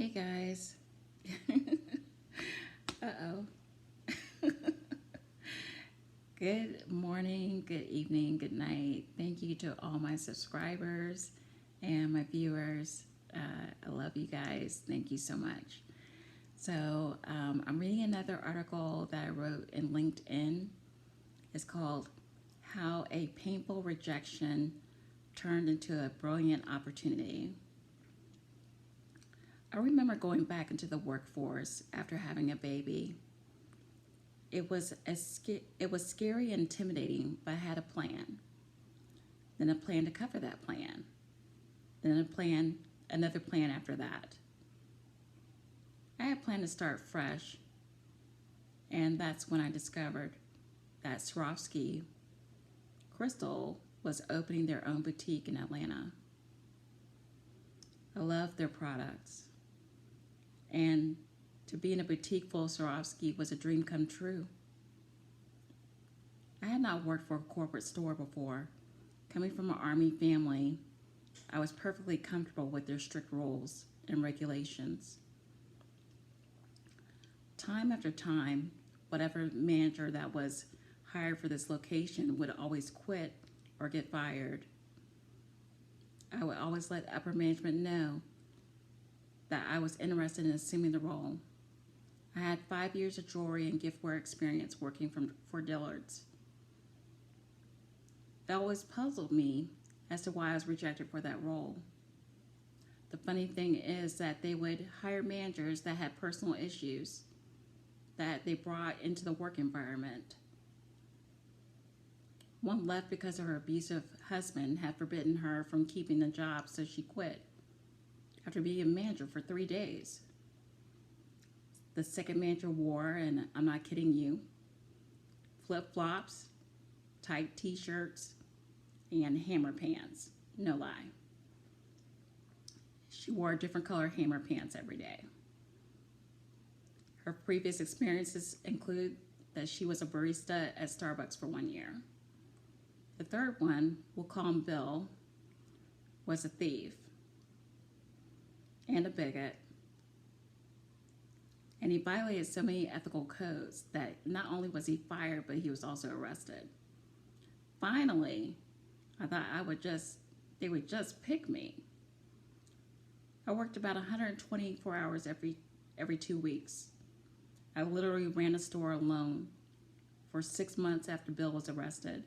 Hey guys. Uh-oh. Good morning, good evening, good night. Thank you to all my subscribers and my viewers. I love you guys. Thank you so much. I'm reading another article that I wrote in LinkedIn. It's called How a Painful Rejection Turned into a Brilliant Opportunity. I remember going back into the workforce after having a baby. It was scary and intimidating, but I had a plan. Then a plan to cover that plan. Then another plan after that. I had planned to start fresh, and that's when I discovered that Swarovski Crystal was opening their own boutique in Atlanta. I love their products, and to be in a boutique full of Swarovski was a dream come true. I had not worked for a corporate store before. Coming from an Army family, I was perfectly comfortable with their strict rules and regulations. Time after time, whatever manager that was hired for this location would always quit or get fired. I would always let upper management know that I was interested in assuming the role. I had 5 years of jewelry and giftware experience working for Dillard's. It always puzzled me as to why I was rejected for that role. The funny thing is that they would hire managers that had personal issues that they brought into the work environment. One left because her abusive husband had forbidden her from keeping the job, so she quit after being a manager for 3 days. The second manager wore, and I'm not kidding you, flip flops, tight t shirts, and hammer pants. No lie. She wore different color hammer pants every day. Her previous experiences include that she was a barista at Starbucks for 1 year. The third one, we'll call him Bill, was a thief and a bigot. And he violated so many ethical codes that not only was he fired, but he was also arrested. Finally, I thought they would just pick me. I worked about 124 hours every 2 weeks. I literally ran a store alone for 6 months after Bill was arrested.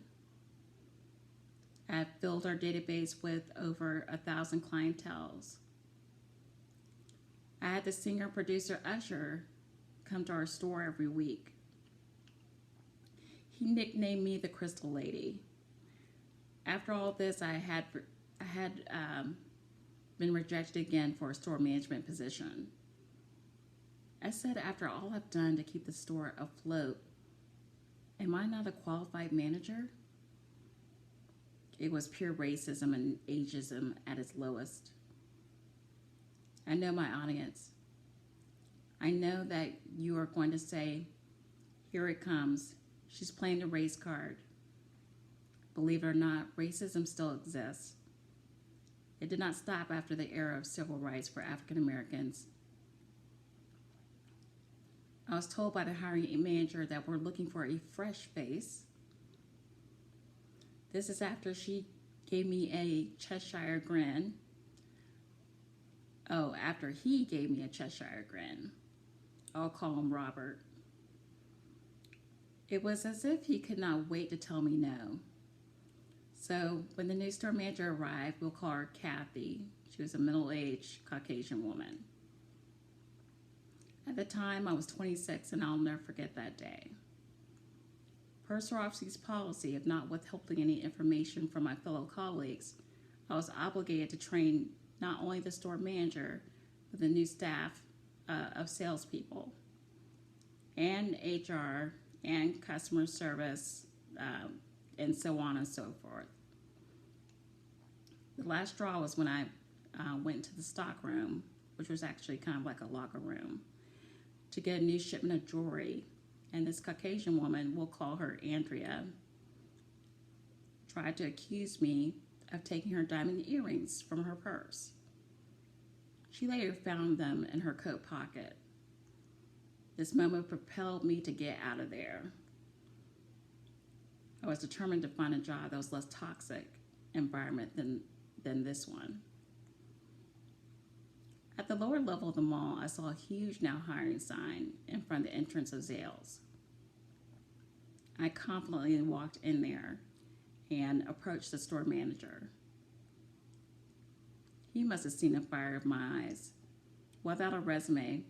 I had filled our database with over 1,000 clienteles. I had the singer producer Usher come to our store every week. He nicknamed me the Crystal Lady. After all this, I had been rejected again for a store management position. I said, after all I've done to keep the store afloat, am I not a qualified manager? It was pure racism and ageism at its lowest. I know my audience. I know that you are going to say, here it comes. She's playing the race card. Believe it or not, racism still exists. It did not stop after the era of civil rights for African Americans. I was told by the hiring manager that we're looking for a fresh face. This is after she gave me a Cheshire grin. Oh, after he gave me a Cheshire grin. I'll call him Robert. It was as if he could not wait to tell me no. So when the new store manager arrived, we'll call her Kathy. She was a middle-aged Caucasian woman. At the time, I was 26, and I'll never forget that day. Per Swarovski's policy of not withholding any information from my fellow colleagues, I was obligated to train not only the store manager, but the new staff of salespeople, and HR, and customer service, and so on and so forth. The last straw was when I went to the stock room, which was actually kind of like a locker room, to get a new shipment of jewelry. And this Caucasian woman, we'll call her Andrea, tried to accuse me of taking her diamond earrings from her purse. She later found them in her coat pocket. This moment propelled me to get out of there. I was determined to find a job that was less toxic environment than this one. At the lower level of the mall, I saw a huge now hiring sign in front of the entrance of Zales. I confidently walked in there and approached the store manager. He must have seen the fire of my eyes. Without a resume,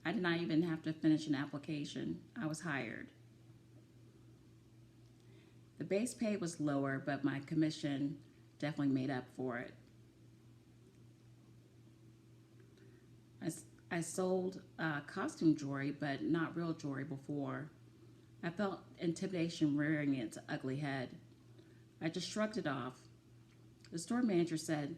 I did not even have to finish an application. I was hired. The base pay was lower, but my commission definitely made up for it. I sold costume jewelry, but not real jewelry before. I felt intimidation rearing its ugly head. I just shrugged it off. The store manager said,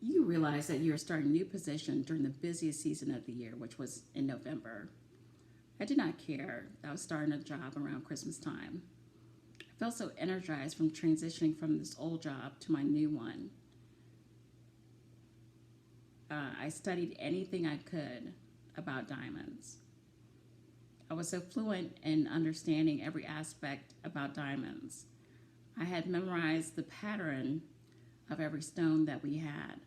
"You realize that you're starting a new position during the busiest season of the year," which was in November. I did not care that I was starting a job around Christmas time. I felt so energized from transitioning from this old job to my new one. I studied anything I could about diamonds. I was so fluent in understanding every aspect about diamonds. I had memorized the pattern of every stone that we had.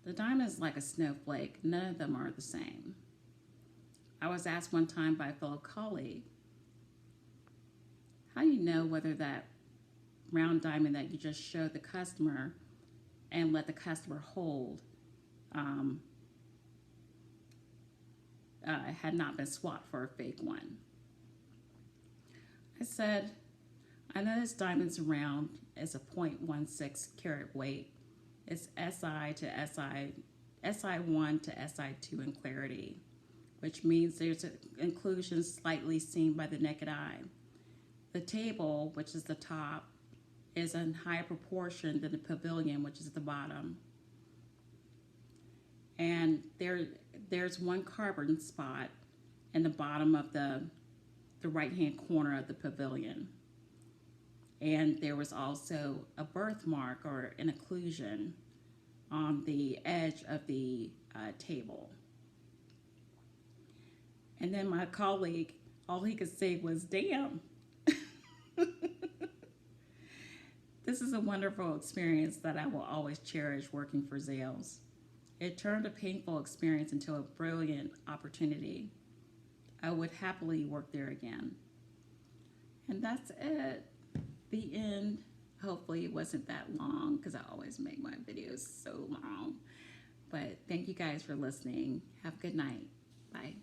The diamond is like a snowflake. None of them are the same. I was asked one time by a fellow colleague, "How do you know whether that round diamond that you just showed the customer and let the customer hold had not been swapped for a fake one?" I said, "I know this diamond's round is a 0.16 carat weight. It's SI to SI1 to SI2 in clarity, which means there's an inclusion slightly seen by the naked eye. The table, which is the top, is in higher proportion than the pavilion, which is at the bottom. And there's one carbon spot in the bottom of the right-hand corner of the pavilion. And there was also a birthmark or an occlusion on the edge of the table." And then my colleague, all he could say was, "Damn." This is a wonderful experience that I will always cherish working for Zales. It turned a painful experience into a brilliant opportunity. I would happily work there again. And that's it. The end. Hopefully it wasn't that long because I always make my videos so long. But thank you guys for listening. Have a good night. Bye.